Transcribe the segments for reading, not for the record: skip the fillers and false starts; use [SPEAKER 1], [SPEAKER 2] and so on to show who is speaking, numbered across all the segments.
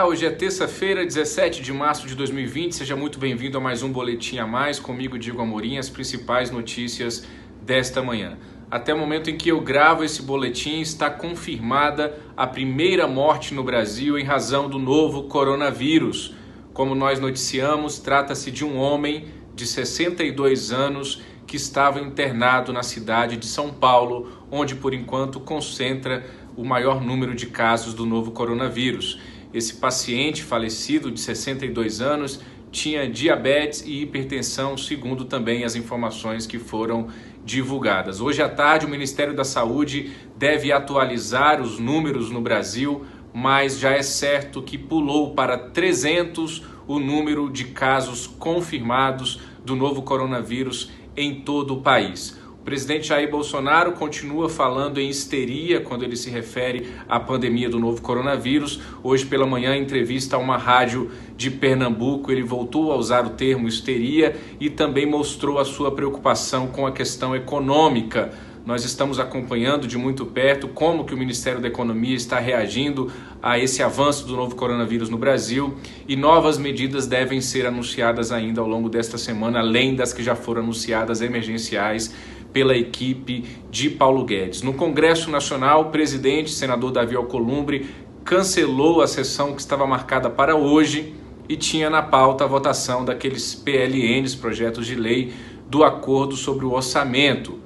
[SPEAKER 1] Hoje é terça-feira, 17 de março de 2020. Seja muito bem-vindo a mais um Boletim a Mais, comigo, Diego Amorim, as principais notícias desta manhã. Até o momento em que eu gravo esse boletim, está confirmada a primeira morte no Brasil em razão do novo coronavírus. Como nós noticiamos, trata-se de um homem de 62 anos que estava internado na cidade de São Paulo, onde por enquanto concentra o maior número de casos do novo coronavírus. Esse paciente falecido de 62 anos tinha diabetes e hipertensão, segundo também as informações que foram divulgadas. Hoje à tarde o Ministério da Saúde deve atualizar os números no Brasil, mas já é certo que pulou para 300 o número de casos confirmados do novo coronavírus em todo o país. O presidente Jair Bolsonaro continua falando em histeria quando ele se refere à pandemia do novo coronavírus. Hoje pela manhã, em entrevista a uma rádio de Pernambuco, ele voltou a usar o termo histeria e também mostrou a sua preocupação com a questão econômica. Nós estamos acompanhando de muito perto como que o Ministério da Economia está reagindo a esse avanço do novo coronavírus no Brasil e novas medidas devem ser anunciadas ainda ao longo desta semana, além das que já foram anunciadas emergenciais pela equipe de Paulo Guedes. No Congresso Nacional, o presidente, senador Davi Alcolumbre, cancelou a sessão que estava marcada para hoje e tinha na pauta a votação daqueles PLNs, projetos de lei do acordo sobre o orçamento.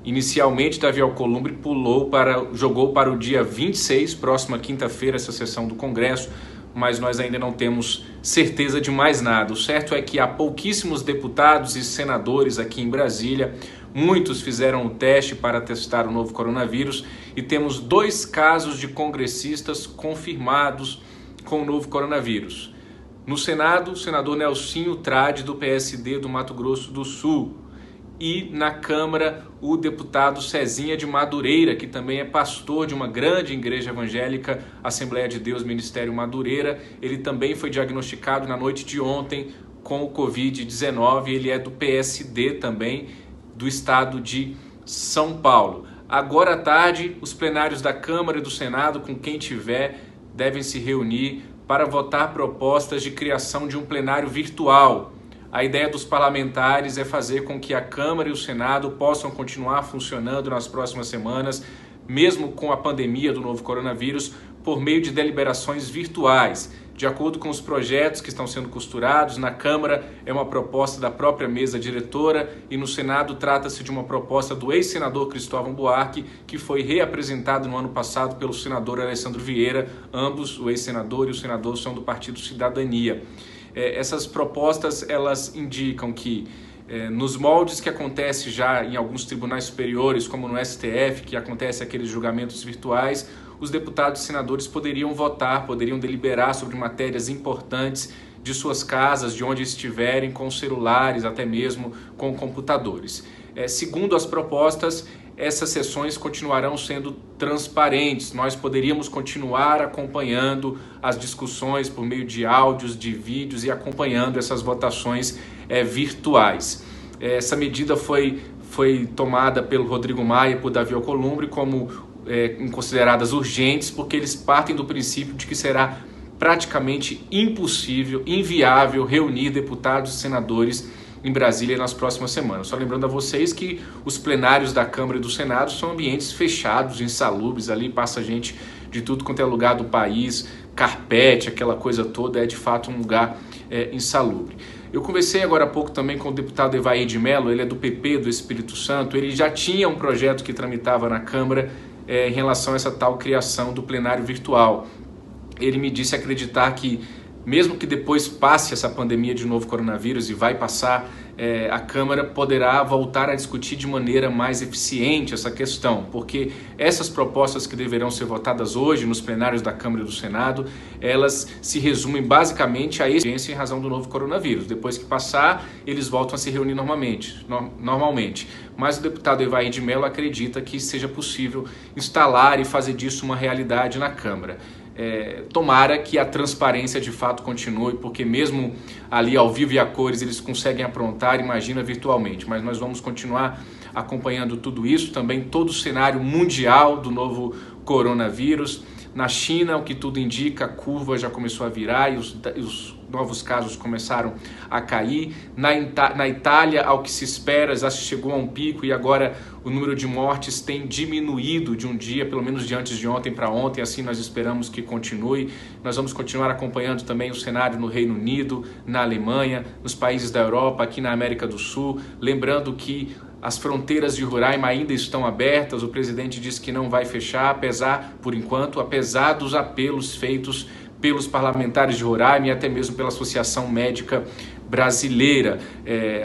[SPEAKER 1] Inicialmente, Davi Alcolumbre jogou para o dia 26, próxima quinta-feira, essa sessão do Congresso, mas nós ainda não temos certeza de mais nada. O certo é que há pouquíssimos deputados e senadores aqui em Brasília. Muitos fizeram o teste para testar o novo coronavírus e temos 2 casos de congressistas confirmados com o novo coronavírus. No Senado, o senador Nelsinho Trade, do PSD do Mato Grosso do Sul. E na Câmara, o deputado Cezinha de Madureira, que também é pastor de uma grande igreja evangélica, Assembleia de Deus Ministério Madureira. Ele também foi diagnosticado na noite de ontem com o Covid-19. Ele é do PSD também, do estado de São Paulo. Agora à tarde, os plenários da Câmara e do Senado, com quem tiver, devem se reunir para votar propostas de criação de um plenário virtual. A ideia dos parlamentares é fazer com que a Câmara e o Senado possam continuar funcionando nas próximas semanas, mesmo com a pandemia do novo coronavírus, por meio de deliberações virtuais. De acordo com os projetos que estão sendo costurados, na Câmara é uma proposta da própria mesa diretora e no Senado trata-se de uma proposta do ex-senador Cristóvão Buarque, que foi reapresentado no ano passado pelo senador Alessandro Vieira. Ambos, o ex-senador e o senador, são do Partido Cidadania. Essas propostas, elas indicam que nos moldes que acontece já em alguns tribunais superiores, como no STF, que acontece aqueles julgamentos virtuais, os deputados e senadores poderiam votar, poderiam deliberar sobre matérias importantes de suas casas, de onde estiverem, com celulares, até mesmo com computadores. Segundo as propostas, essas sessões continuarão sendo transparentes. Nós poderíamos continuar acompanhando as discussões por meio de áudios, de vídeos e acompanhando essas votações virtuais. Essa medida foi tomada pelo Rodrigo Maia e por Davi Alcolumbre como consideradas urgentes, porque eles partem do princípio de que será praticamente impossível, inviável reunir deputados e senadores em Brasília nas próximas semanas. Só lembrando a vocês que os plenários da Câmara e do Senado são ambientes fechados, insalubres, ali passa gente de tudo quanto é lugar do país, carpete, aquela coisa toda, é de fato um lugar insalubre. Eu conversei agora há pouco também com o deputado Evair de Mello, ele é do PP do Espírito Santo, ele já tinha um projeto que tramitava na Câmara em relação a essa tal criação do plenário virtual. Ele me disse acreditar que mesmo que depois passe essa pandemia de novo coronavírus e vai passar, a Câmara poderá voltar a discutir de maneira mais eficiente essa questão, porque essas propostas que deverão ser votadas hoje nos plenários da Câmara e do Senado, elas se resumem basicamente à exigência em razão do novo coronavírus. Depois que passar, eles voltam a se reunir normalmente. Mas o deputado Evair de Mello acredita que seja possível instalar e fazer disso uma realidade na Câmara. Tomara que a transparência de fato continue, porque mesmo ali ao vivo e a cores eles conseguem aprontar, imagina virtualmente, mas nós vamos continuar acompanhando tudo isso, também todo o cenário mundial do novo coronavírus. Na China, o que tudo indica, a curva já começou a virar e os novos casos começaram a cair. Na Itália, ao que se espera, já chegou a um pico e agora o número de mortes tem diminuído de um dia, pelo menos de antes de ontem para ontem, assim nós esperamos que continue. Nós vamos continuar acompanhando também o cenário no Reino Unido, na Alemanha, nos países da Europa, aqui na América do Sul, lembrando que as fronteiras de Roraima ainda estão abertas, o presidente disse que não vai fechar, por enquanto, apesar dos apelos feitos pelos parlamentares de Roraima e até mesmo pela Associação Médica Brasileira.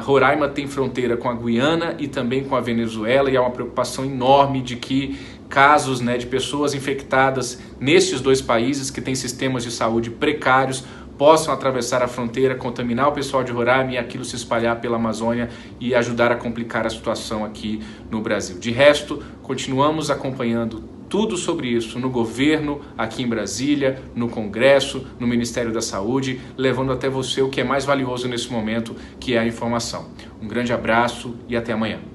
[SPEAKER 1] Roraima tem fronteira com a Guiana e também com a Venezuela e há uma preocupação enorme de que casos de pessoas infectadas nestes dois países que têm sistemas de saúde precários possam atravessar a fronteira, contaminar o pessoal de Roraima e aquilo se espalhar pela Amazônia e ajudar a complicar a situação aqui no Brasil. De resto, continuamos acompanhando tudo sobre isso no governo, aqui em Brasília, no Congresso, no Ministério da Saúde, levando até você o que é mais valioso nesse momento, que é a informação. Um grande abraço e até amanhã.